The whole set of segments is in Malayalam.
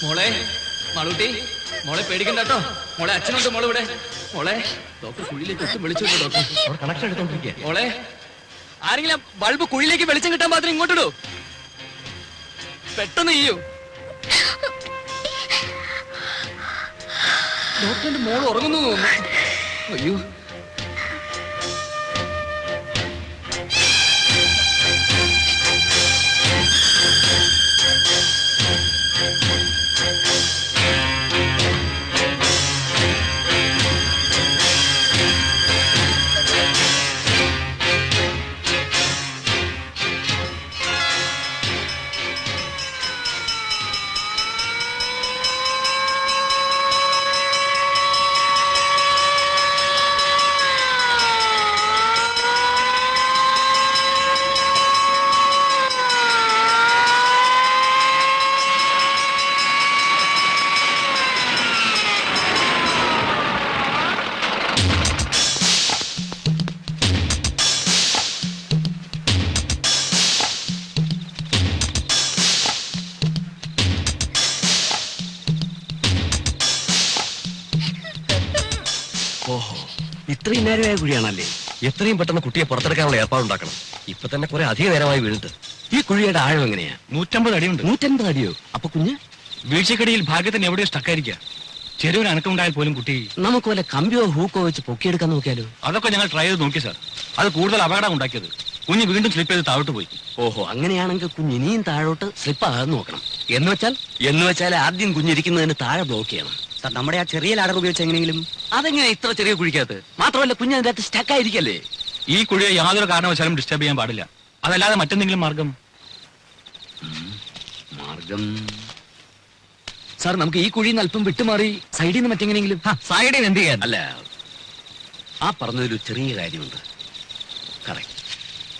മോളെ മാളൂട്ടി, മോളെ പേടിക്കണ്ട കേട്ടോ. മോളെ അച്ഛനുണ്ട് മോളെ ഇവിടെ. മോളെ ഡോക്ടർ കുഴിയിലേക്ക് ഒട്ടും വിളിച്ചു ഡോക്ടർ കണക്ഷൻ എടുത്തോണ്ടിരിക്കുക. മോളെ ആരെങ്കിലും ബൾബ് കുഴിയിലേക്ക് വെളിച്ചം കിട്ടാൻ മാത്രം ഇങ്ങോട്ടിടൂ. പെട്ടെന്ന് ചെയ്യൂ. ഡോക്ടറിന്റെ മോൾ ഉറങ്ങുന്നു തോന്നുന്നു. അയ്യോ ഇത്രയും നേരമായ കുഴിയാണല്ലേ? എത്രയും പെട്ടെന്ന് കുട്ടിയെ പുറത്തെടുക്കാനുള്ള ഏർപ്പാടുണ്ടാക്കണം. ഇപ്പൊ തന്നെ കുറെ അധിക നേരമായി വീണിട്ട്. ഈ കുഴിയുടെ ആഴം എങ്ങനെയാ? 150 അടിയുണ്ട്. 150 അടിയോ? അപ്പൊ കുഞ്ഞ് വീഴ്ചക്കടിയിൽ ഭാഗ്യത്തിന് എവിടെയോ സ്റ്റക്കായിരിക്കുക. ചെറിയൊരു അനക്കമുണ്ടായാൽ പോലും കുട്ടി. നമുക്ക് വല്ല കമ്പിയോ ഹൂക്കോ വെച്ച് പൊക്കിയെടുക്കാൻ നോക്കിയാലോ? അതൊക്കെ ഞങ്ങൾ ട്രൈ ചെയ്ത് നോക്കി സാർ. അത് കൂടുതൽ അപകടം ഉണ്ടാക്കിയത്. കുഞ്ഞ് വീണ്ടും സ്ലിപ്പ് ചെയ്ത് താഴോട്ട് പോയി. ഓഹോ, അങ്ങനെയാണെങ്കിൽ കുഞ്ഞ് ഇനിയും താഴോട്ട് സ്ലിപ്പ് ആകാതെ നോക്കണം. എന്ന് വെച്ചാൽ ആദ്യം കുഞ്ഞിരിക്കുന്നതിന് താഴെ ബ്ലോക്ക് ചെയ്യണം. സാർ, നമ്മുടെ ആ ചെറിയ ലാഡർ ഉപയോഗിച്ച് എങ്ങനെയെങ്കിലും. അതെങ്ങനെ ഇത്ര ചെറിയ കുഴിക്കകത്ത്? മാത്രമല്ല കുഞ്ഞ് അതിന്റെ അകത്ത് സ്റ്റക്കായിരിക്കല്ലേ? ഈ കുഴിയെ യാതൊരു കാരണവശാലും ഡിസ്റ്റർബ് ചെയ്യാൻ പാടില്ല. അതല്ലാതെ മറ്റെന്തെങ്കിലും മാർഗം സാർ, നമുക്ക് ഈ കുഴിയിൽ നിന്ന് അല്പം വിട്ടുമാറി സൈഡിൽ നിന്ന് മറ്റെങ്ങനെയെങ്കിലും. സൈഡിൽ നിന്ന് എന്ത് ചെയ്യാൻ? അല്ല, ആ പറഞ്ഞതൊരു ചെറിയ കാര്യമുണ്ട്. കറക്റ്റ്.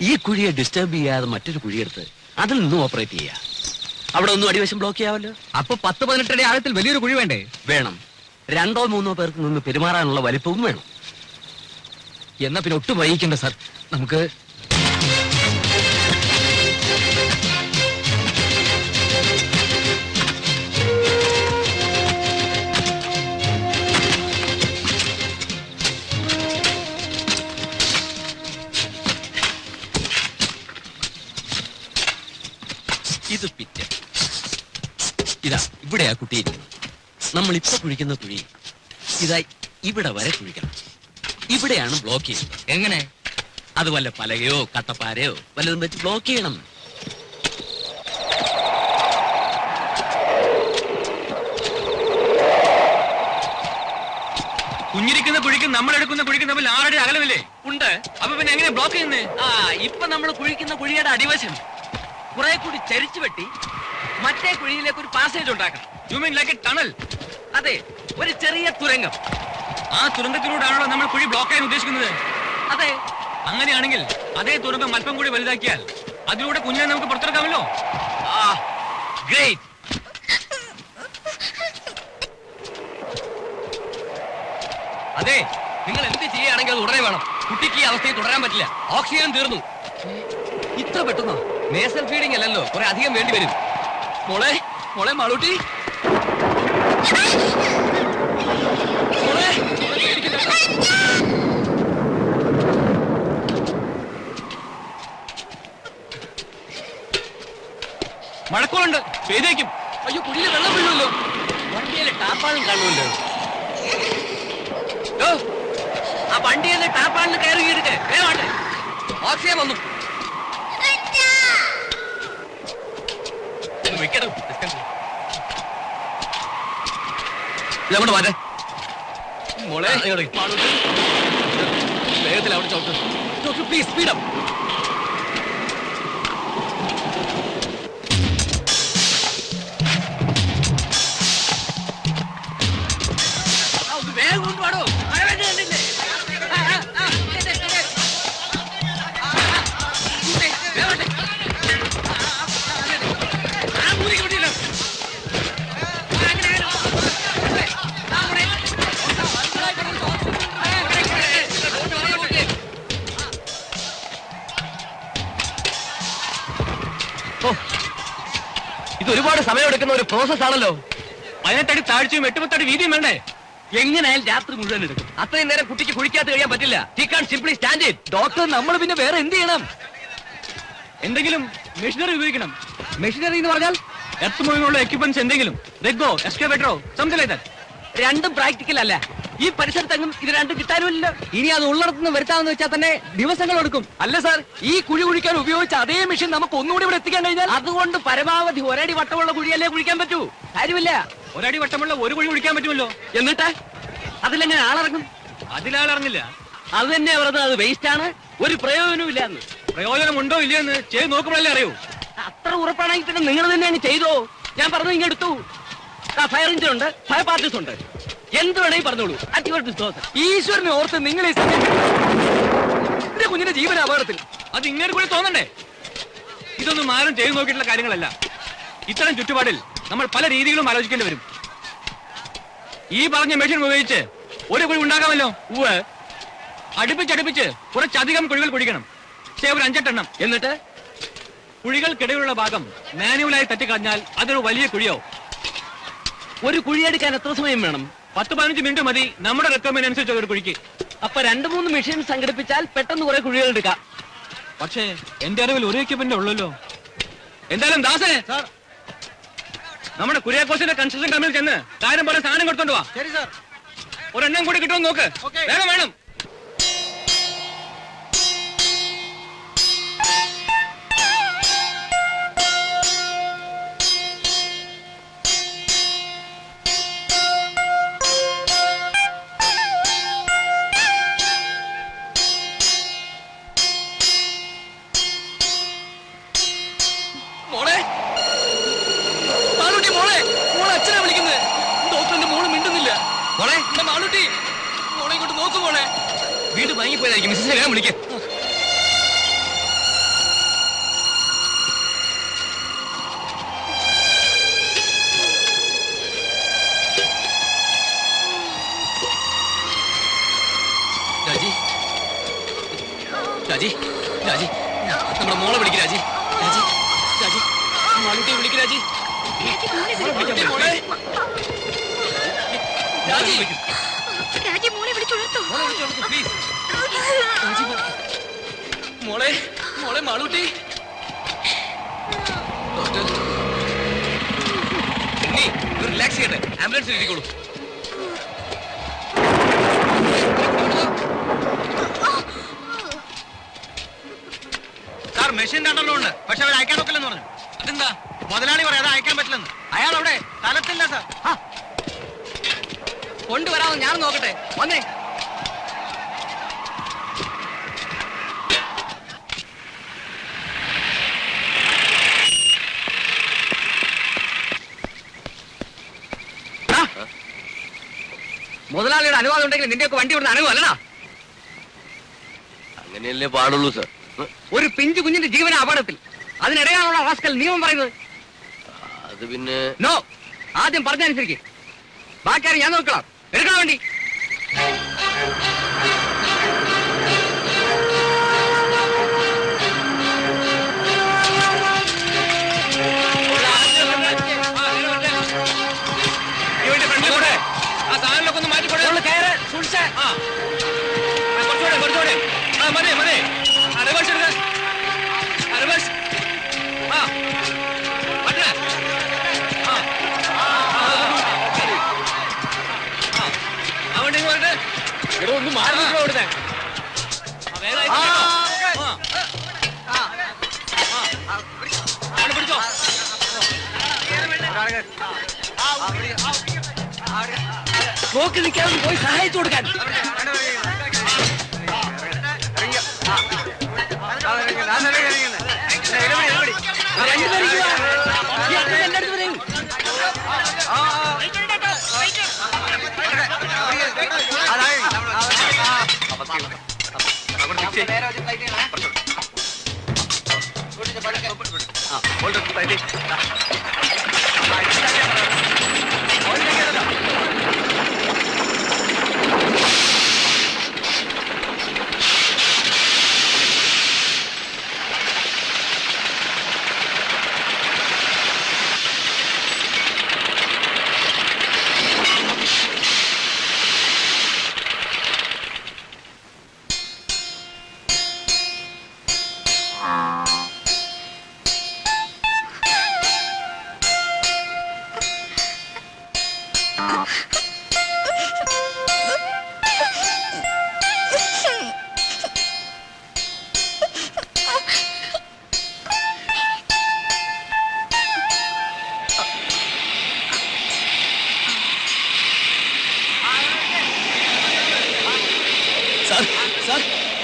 ഈ കുഴിയെ ഡിസ്റ്റർബ് ചെയ്യാതെ മറ്റൊരു കുഴിയെടുത്ത് അതിൽ നിന്നും ഓപ്പറേറ്റ് ചെയ്യാം. അവിടെ ഒന്നും അടിവശം ബ്ലോക്ക് ചെയ്യാമല്ലോ. അപ്പൊ 10-18 അടി ആഴത്തിൽ വലിയൊരു കുഴി വേണ്ടേ? വേണം. 2-3 പേർക്ക് നിന്ന് പെരുമാറാനുള്ള വലിപ്പവും വേണം. എന്നാ പിന്നെ ഒട്ടും വൈകിക്കണ്ട സാർ. നമുക്ക് ഇത് പിറ്റ്. ഇതാ ഇവിടെയാ കുട്ടിയിരിക്കുന്നത്. നമ്മൾ ഇപ്പൊ കുഴിക്കുന്ന കുഴി ഇതാ ഇവിടെ വരെ കുഴിക്കണം. ഇവിടെയാണ് ബ്ലോക്ക് ചെയ്യുന്നത്. എങ്ങനെ? അത് വല്ല പലകയോ കട്ടപ്പാരയോ വല്ലതും വെച്ച് ബ്ലോക്ക് ചെയ്യണം. കുഞ്ഞിരിക്കുന്ന കുഴിക്കും നമ്മൾ എടുക്കുന്ന കുഴിക്കും തമ്മിൽ 6 അടി അകലമില്ലേ? ഉണ്ട്. അപ്പൊ പിന്നെ എങ്ങനെ ബ്ലോക്ക് ചെയ്യുന്നേ? ഇപ്പൊ നമ്മൾ കുഴിക്കുന്ന കുഴിയുടെ അടിവശം കുറെ കൂടി ചരിച്ചു വെട്ടി മറ്റേ കുഴിയിലേക്ക് ഒരു പാസേജ് ഉണ്ടാക്കണം. You mean like A tunnel? അതെ, ഒരു ചെറിയ തുരങ്കം. ആ തുരങ്കത്തിലൂടെയാണല്ലോ നമ്മൾ കുഴി ബ്ലോക്ക് ചെയ്യാൻ ഉദ്ദേശിക്കുന്നത്. അതെ. അങ്ങനെയാണെങ്കിൽ അതേ തുരങ്കം അല്പം കൂടി വലുതാക്കിയാൽ അതിലൂടെ കുഞ്ഞിനെ നമുക്ക് പുറത്തെടുക്കാമല്ലോ. ഗ്രേറ്റ്. അതെ, നിങ്ങൾ എന്ത് ചെയ്യുകയാണെങ്കിൽ അത് ഉടനെ വേണം. കുട്ടിക്ക് ഈ അവസ്ഥയിൽ തുടരാൻ പറ്റില്ല. ഓക്സിജൻ തീർന്നു. ഇത്ര പെട്ടെന്നോ? നേസൽ ഫീഡിംഗ് അല്ലല്ലോ, കുറെ അധികം വേണ്ടി വരും. മോളെ മോളെ മാളൂട്ടി, മഴക്കോളുണ്ട്, പെയ്തേക്കും. അയ്യോ, കുഴിയിൽ വെള്ളം വീഴുമല്ലോ. വണ്ടിയിലെ ടാപ്പാളും കാണുമല്ലോ. ആ വണ്ടിയിലെ ടാപ്പാളിന് കയറി വീടിട്ട് വേണേ. ഓക്സിജൻ വന്നു. ഇതങ്ങോട്ട് മാറ്റേ. മോളെ വേഗത്തിൽ അവിടെ ചോക്ക്. Doctor please speed up. വേഗം കൊണ്ടുപാടോ. മഴ കണ്ടില്ലേ? ഇത് ഒരുപാട് സമയമെടുക്കുന്ന ഒരു പ്രോസസ് ആണല്ലോ. 18 അടി താഴ്ചയും 8 അടി വീതിയും വേണ്ടേ? എങ്ങനെയായാലും രാത്രി മുഴുവൻ എടുക്കും. അത്രയും നേരം കുട്ടിക്ക് കുഴിക്കാത്ത കഴിയാൻ പറ്റില്ല. He can simply stand it. Doctor, നമ്മൾ പിന്നെ വേറെ എന്ത് ചെയ്യണം? എന്തെങ്കിലും മെഷീനറി ഉപയോഗിക്കണം. മെഷീനറി എന്ന് പറഞ്ഞാൽ എർത്ത് മൂവിങ്ങുള്ള എക്യുപ്മെന്റ്സ് എന്തെങ്കിലും, റെഗോ, എക്സ്കവേറ്ററോ, സംതിങ് ലൈക്ക് ദാറ്റ്. രണ്ടും പ്രാക്ടിക്കൽ അല്ല. ഈ പരിസരത്തെങ്ങും ഇത് രണ്ടും കിട്ടാനുമില്ല. ഇനി അത് ഉള്ളിടത്തുനിന്ന് വരുത്താമെന്ന് വെച്ചാൽ തന്നെ ദിവസങ്ങൾ എടുക്കും. അല്ല സാർ, ഈ കുഴി കുഴിക്കാൻ ഉപയോഗിച്ച അതേ മെഷീൻ നമുക്ക് ഒന്നുകൂടി ഇവിടെ എത്തിക്കാൻ കഴിഞ്ഞാൽ? അതുകൊണ്ട് പരമാവധി ഒരടി വട്ടമുള്ള കുഴിയല്ലേ കുഴിക്കാൻ പറ്റൂ. കാര്യമില്ല. ഒരടി വട്ടമുള്ള ഒരു കുഴി കുഴിക്കാൻ പറ്റുമല്ലോ. എന്നിട്ട് അതിലെങ്ങനെ ആളിറങ്ങും? അതിലാളിറങ്ങില്ല. അത് തന്നെ പറഞ്ഞത്, അത് വേസ്റ്റ് ആണ്, ഒരു പ്രയോജനവും ഇല്ലാന്ന്. പ്രയോജനമുണ്ടോ ഇല്ലയെന്ന് ചെയ്ത് നോക്കുമ്പോഴല്ലേ അറിയൂ. അത്ര ഉറപ്പാണെങ്കിൽ പിന്നെ നിങ്ങൾ തന്നെ അങ്ങ് ചെയ്തോ. ഞാൻ പറഞ്ഞു ഇങ്ങ് എടുത്തു. ഫയർ എഞ്ചിൻ ഉണ്ട്, ഫയർ പാർട്ടീസ് ഉണ്ട്, എന്ത് വേണമെങ്കിൽ പറഞ്ഞോളൂ. ഈശ്വരനെ ഓർത്ത് നിങ്ങൾ ഈ എന്റെ കുഞ്ഞിന്റെ ജീവന അപകടത്തിൽ. അത് ഇങ്ങനെ കൂടി തോന്നണ്ടേ? ഇതൊന്നും ആരും ചെയ്തു നോക്കിയിട്ടുള്ള കാര്യങ്ങളല്ല. ഇത്തരം ചുറ്റുപാടിൽ നമ്മൾ പല രീതികളും ആലോചിക്കേണ്ടി വരും. ഈ പറഞ്ഞ മെഷീൻ ഉപയോഗിച്ച് ഒരു കുഴി ഉണ്ടാക്കാമല്ലോ. അടുപ്പിച്ചടുപ്പിച്ച് കുറച്ചധികം കുഴികൾ കുഴിക്കണം. ഒരു 5-8 എണ്ണം. എന്നിട്ട് കുഴികൾക്കിടയിലുള്ള ഭാഗം മാനുവലായി തട്ടിക്കളഞ്ഞാൽ അതൊരു വലിയ കുഴിയാവും. ഒരു കുഴിയെടുക്കാൻ എത്ര സമയം വേണം? 10-15 മിനിറ്റ് മതി നമ്മുടെ റിക്വയർമെന്റ് അനുസരിച്ച് ഒരു കുഴിക്ക്. അപ്പൊ 2-3 മെഷീൻ സംഘടിപ്പിച്ചാൽ പെട്ടെന്ന് കുറെ കുഴികൾ എടുക്കാം. പക്ഷേ എന്റെ അറിവിൽ ഒരു എക്യുപ്മെന്റ് ഉള്ളല്ലോ. എന്തായാലും ദാസേ, നമ്മുടെ കുര്യാക്കോസിന്റെ കൺസ്ട്രക്ഷൻ കമ്പനിയിൽ ചെന്ന് കാര്യം പോലെ സാധനം കൊടുത്തോണ്ട് വാ. ശരി സാർ. ഒരെണ്ണം കൂടി കിട്ടുമെന്ന് നോക്ക്. വേണം വേണം. മോളെ, മാളൂട്ടി മോളെ, മോളെ അച്ഛനെ വിളിക്കുന്നത്. ഡോക്ടറിന്റെ മോള് മിണ്ടുന്നില്ല. മോളെ, എന്റെ മാളൂട്ടി, മോളെ ഇങ്ങോട്ട് നോക്കു മോളെ. വീണ്ടും വാങ്ങിപ്പോയതായിരിക്കും. മിസ്സിനെ വേഗം വിളിക്ക്. രാജി, രാജി, രാജി, നമ്മുടെ മോളെ വിളിക്ക് രാജി. രാജി, രാജി, മാളൂട്ടിയെ വിളിക്ക് രാജി. മോളെ, രാജി, രാജി മോളെ വിളിച്ചുണർത്തൂ. മോളെ വിളിച്ചോളൂ പ്ലീസ്. രാജി, മോളെ, മോളെ മാളൂട്ടി. ഡോക്ടർ, നീ റിലാക്സ് ചെയ്യട്ടെ. ആംബുലൻസിൽ ഇരിക്കോളൂ. Sir, machine രണ്ടെണ്ണമുണ്ട്. പക്ഷെ അവർ അയക്കാൻ ഒക്കില്ലെന്ന് പറഞ്ഞു. അതെന്താ? മുതലാളി പറയാതെ അയക്കാൻ പറ്റില്ലെന്ന്. അയാൾ അവിടെ സ്ഥലത്തില്ല സാർ. കൊണ്ടുവരാമെന്ന് ഞാൻ നോക്കട്ടെ. വന്നേ. മുതലാളിയുടെ അനുവാദം ഉണ്ടെങ്കിൽ നിന്റെയൊക്കെ വണ്ടി വിടുന്ന അനുഭവം അല്ലടാ. അങ്ങനെയല്ലേ പാടുള്ളൂ സാർ. ഒരു പിഞ്ചു കുഞ്ഞിന്റെ ജീവന അപകടത്തിൽ. അതിനിടെയാണുള്ള റാസ്കൽ നിയമം പറയുന്നത്. അത് പിന്നെ നോ, ആദ്യം പറഞ്ഞനുസരിക്ക്. ബാക്കി ഞാൻ നോക്കണം. എടുക്കണം വണ്ടി. ആ സാധനങ്ങളൊക്കെ ഒന്ന് മാറ്റിക്കൊടേ. കയറ്, സൂക്ഷിച്ച്. കുറച്ചുകൂടെ കുറച്ചുകൂടെ. ആ മതി മതി. റിവേഴ്സ് എടുക്ക. റിവേഴ്സ്. ആ പറ്റേ. ആ അവിടെ ഇങ്ങോട്ട് ഒന്ന് മാറി അവിടുത്തെ. പിടിച്ചോ. നോക്കി നിൽക്കാതെ പോയി സഹായിച്ചു കൊടുക്കാൻ.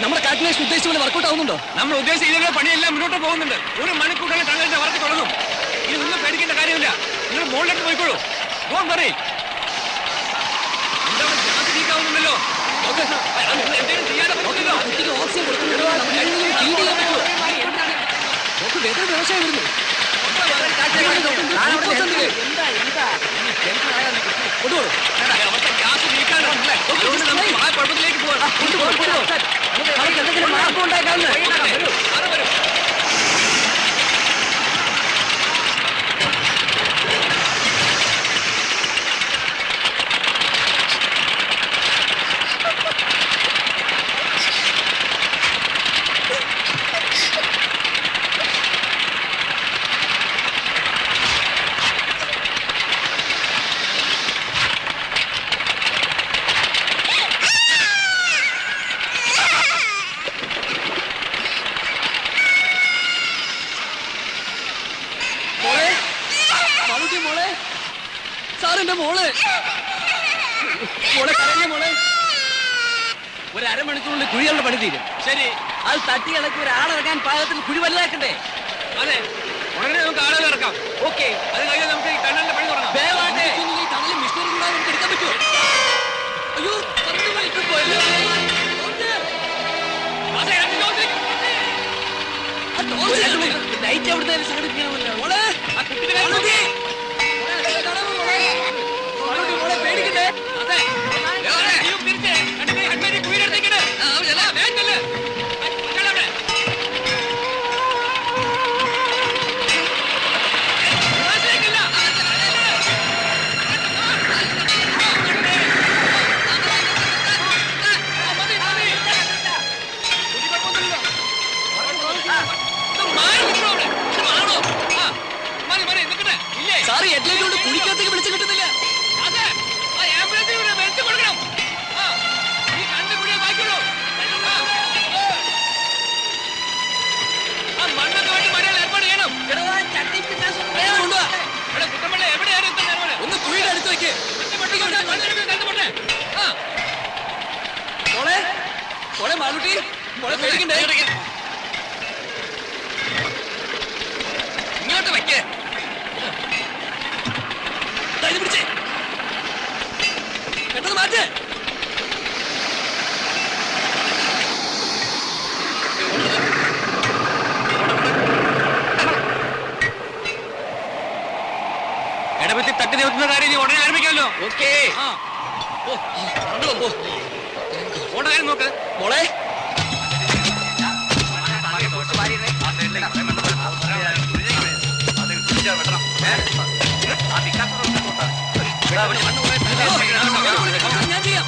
നമ്മുടെ കാൽക്കുലേഷൻ ഉദ്ദേശിച്ച പോലെ വർക്കൗട്ട് ആവുന്നുണ്ടോ? നമ്മൾ ഉദ്ദേശിച്ച ഇതിന്റെ പണിയെല്ലാം മുന്നോട്ട് പോകുന്നുണ്ട്. 1 മണിക്കൂർ തന്നെ തങ്ങളുടെ വർക്ക് തുടങ്ങും. ഇനി ഒന്നും പേടിക്കേണ്ട കാര്യമില്ല. നിങ്ങൾ മുകളിലേക്ക് പോയിക്കോളൂ. Don't worry. എന്താണ് ഗ്യാസ് ലീക്ക് ആവുന്നുണ്ടല്ലോ? എന്തെങ്കിലും ചെയ്യാതെ പറ്റില്ലല്ലോ. കുട്ടിക്ക് ഓക്സിജൻ കൊടുക്കുന്നുണ്ടോ? നമുക്ക് കഴിയുന്നത് ഫീഡ് ചെയ്യാൻ പറ്റുമോ? നമുക്ക് വേറെ വ്യവസായം വരുന്നു. കൊണ്ടുപോകും. അവിടുത്തെ ഗ്യാസ് ലീക്കാണ്. അതുകൊണ്ട് നമുക്ക് കുഴപ്പത്തിലേക്ക് പോകാം. നമുക്ക് എന്തെങ്കിലും മാർഗം ഉണ്ടാക്കാവുന്ന വരും. മോളെ സാറിന്റെ മോള് മോളെ കരഞ്ഞ മോളെ. ഒരു അരമണിക്കൂറിൽ കുഴികളുടെ പണി തീരും. ശരി, അത് തട്ടി ഇളക്കി ഒരാളിറങ്ങാൻ പാകത്തിൽ കുഴി വലുതാക്കണ്ടേ? അതെ, ഉടനെ നമുക്ക് ആളുകൾ ഇറക്കാം. ഓക്കെ, അത് കഴിഞ്ഞാൽ നമുക്ക് ഈ കണ്ണലിന്റെ പണി തുടങ്ങാം. ടണലിൽ മിഷനറി കൂടാതെ നമുക്ക് എടുക്കാൻ പറ്റുമോ? അയ്യോ, പോയല്ലോ. ലൈറ്റ് എവിടുത്തെ സംഘടിപ്പിക്കണമല്ലോ. മോളെ ആ കുട്ടിയുടെ കാര്യം നോക്കി. പേടിക്കണ്ടേ? അതെ, നീയും തിരിച്ച് അഡ്മിറ്റ് കുഴിയിലെടുത്തേക്കിട്. വേഗം ചെല്ല്. മക്കളെ അവിടെ. വിനാശിക്കില്ല. മതി, മതി. കുട്ടി കുഴപ്പമൊന്നുമില്ലല്ലോ. മാറി നിൽക്കണോ അവിടെ? ആണോ? ആ, മതി, മതി, നിൽക്കട്ടെ. ഇല്ലേ? സാറ് ഹെഡ്ലൈറ്റ് കൊണ്ട് കുഴിക്കകത്തേക്ക് വിളിച്ചു കിട്ടുന്നില്ല. അതെ, ആ ആംബുലൻസിന് ഇവിടെ വലിച്ചു കൊടുക്കണം. ആ, ഈ കണ്ണ് കുഴിയെ ബാക്കിയുള്ളൂ. ആ മണ്ണൊക്കെ വേണ്ടി മഴയിൽ ഏർപ്പാട് ചെയ്യണം. കൊണ്ടുവാ. ഇവിടെ കുട്ടമ്പള്ള എവിടെയാണ് ഇത്ര നേരം പോലെ? ഒന്ന് കുഴിയുടെ അടുത്ത് വെക്ക്. മണ്ണെടുക്കട്ടെ. ആ, മോളെ മോളെ മാളുട്ടി മോളെ പേടിക്കണ്ടേ? ഇങ്ങോട്ട് വെക്ക്. ഇത് പിടിച്ചേ, പെട്ടെന്ന് മാറ്റ്. ഇടപെത്തി തട്ടി നിവർത്തുന്ന കാര്യം നീ ഉടനെ ആരംഭിക്കാമല്ലോ. ഓക്കേ. ആ, ഓണ്ട കാര്യം നോക്ക്. മോളെ ഞാൻ ചെയ്യാം.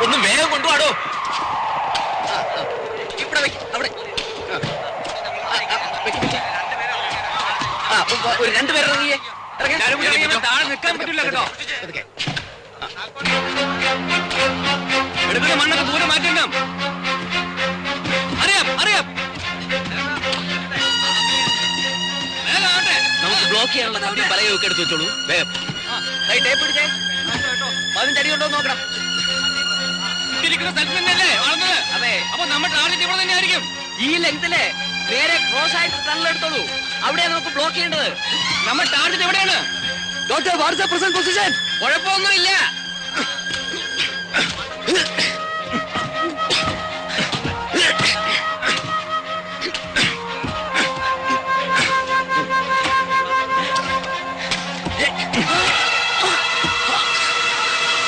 ഒന്ന് വേഗം കൊണ്ടുപോടോ. ഇവിടെ വെക്ക്, അവിടെ. ഒരു രണ്ടുപേർ ഇറങ്ങിയേ. താഴെ നിൽക്കാൻ പറ്റില്ല കേട്ടോ. എടുക്കുന്ന മണ്ണൊക്കെ ദൂരെ മാറ്റണം. അറിയാം, അറിയാം. വേഗം ആവട്ടെ. നമുക്ക് ബ്ലോക്ക് ചെയ്യാനുള്ള കമ്പി പലയൊക്കെ എടുത്ത് വെച്ചോളൂ. വേഗം ടേപ്പ് പിടിച്ചേ. 15 അടി ഉണ്ടോ നോക്കണം. ഇരിക്കുന്ന സ്ഥലത്ത് തന്നെയല്ലേ വളർന്നത്? അതെ. അപ്പൊ നമ്മുടെ ടാർഗറ്റ് ഇവിടെ തന്നെ ആയിരിക്കും. ഈ ലെങ്തിലെ നേരെ ക്രോസ് ആയിട്ട് ടണൽ എടുത്തോളൂ. അവിടെയാണ് നമുക്ക് ബ്ലോക്ക് ചെയ്യേണ്ടത്. നമ്മുടെ ടാർഗറ്റ് എവിടെയാണ്? Doctor what's the present position? കുഴപ്പമൊന്നുമില്ല.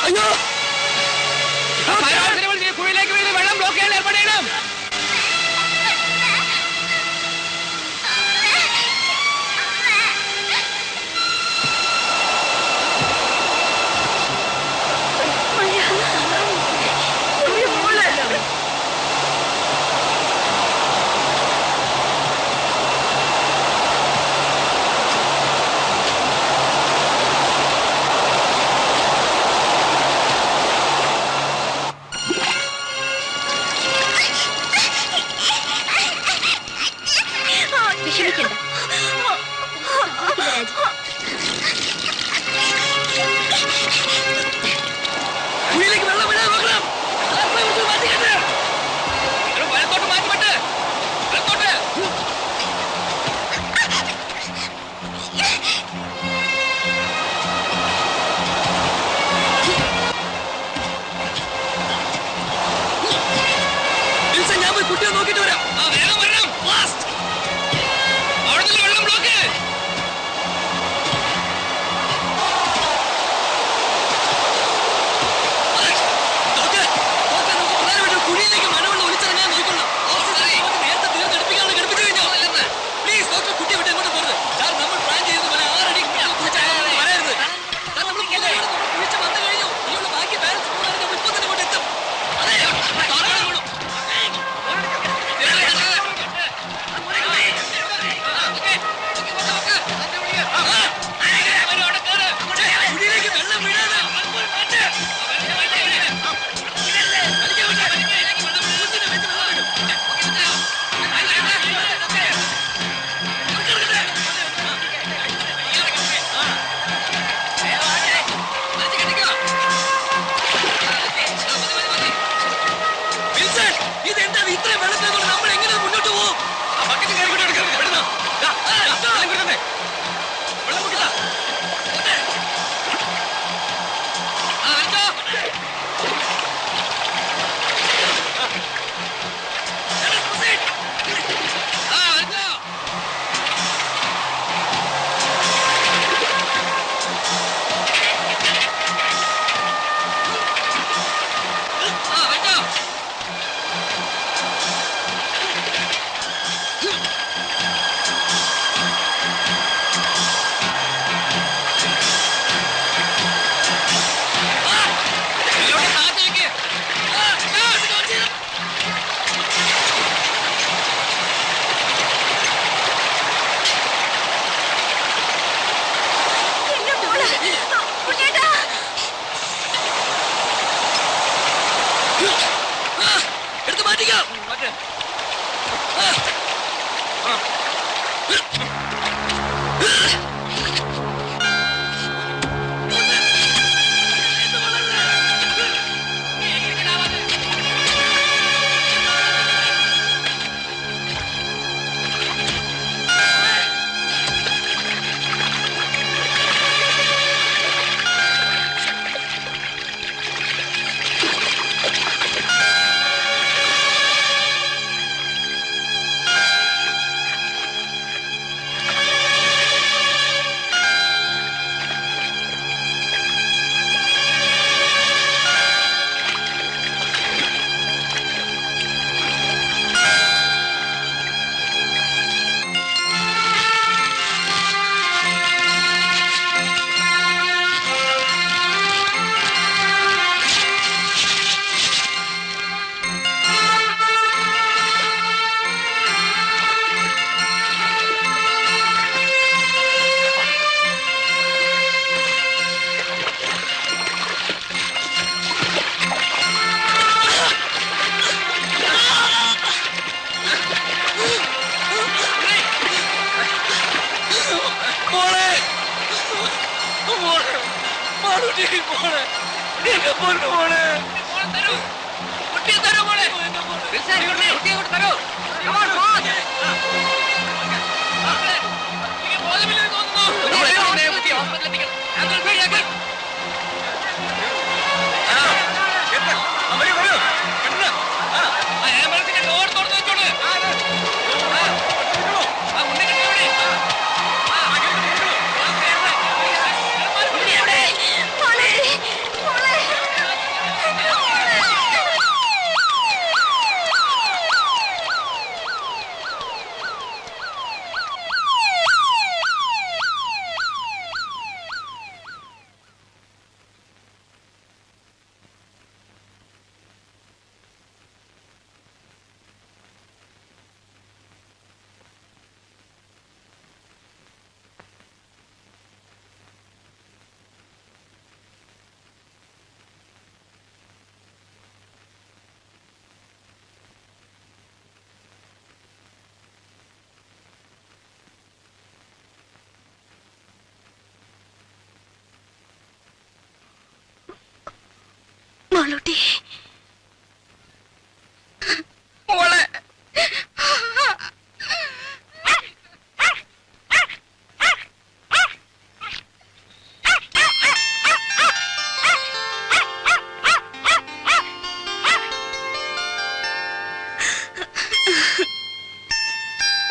അയ്യോ, കുഴിയിലേക്ക് വീണ് വെള്ളം ബ്ലോക്ക് ചെയ്യാൻ ഏർപ്പാട് ചെയ്യണം. മഴ വെള്ളം കുടിച്ചാ. പോട്ടെ. ആ, അടിച്ചോ. ആ, അടിച്ചോ. ആ, അടിച്ചോ. ഇവിടെ താഴത്ത് വെക്ക്. ആ, ആ, ഇത് നോക്കി. എന്റെ മോള് ഉണ്ണേട്ടാ. ആ, എടുത്ത് മാറ്റിക്കോ. മറ്റേ മോളെ മോളെ മാളൂട്ടി മോളെ എന്റെ പൊന്നു മോളെ മോളെ തരൂ കുട്ടിയെ തരൂ മോളെ കുട്ടിയെ കൊണ്ട് തരൂ Come on, boss. ബോധമില്ലെന്ന് തോന്നുന്നു കുട്ടിയെ ഹോസ്പിറ്റലിൽ എത്തിക്കണം ആംബുലൻസ് റെഡിയാക്ക് ആംബുലൻസിന്റെ ഡോർ തുറന്നു വെച്ചോളൂ ആ ഉണ്ണി കിട്ടിയോടെ മോളെ മോളെ മാളൂട്ടി മോളെ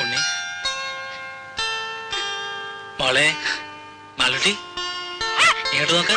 ഉണ്ണി മോളെ മാളൂട്ടി ഇങ്ങോട്ട് നോക്ക്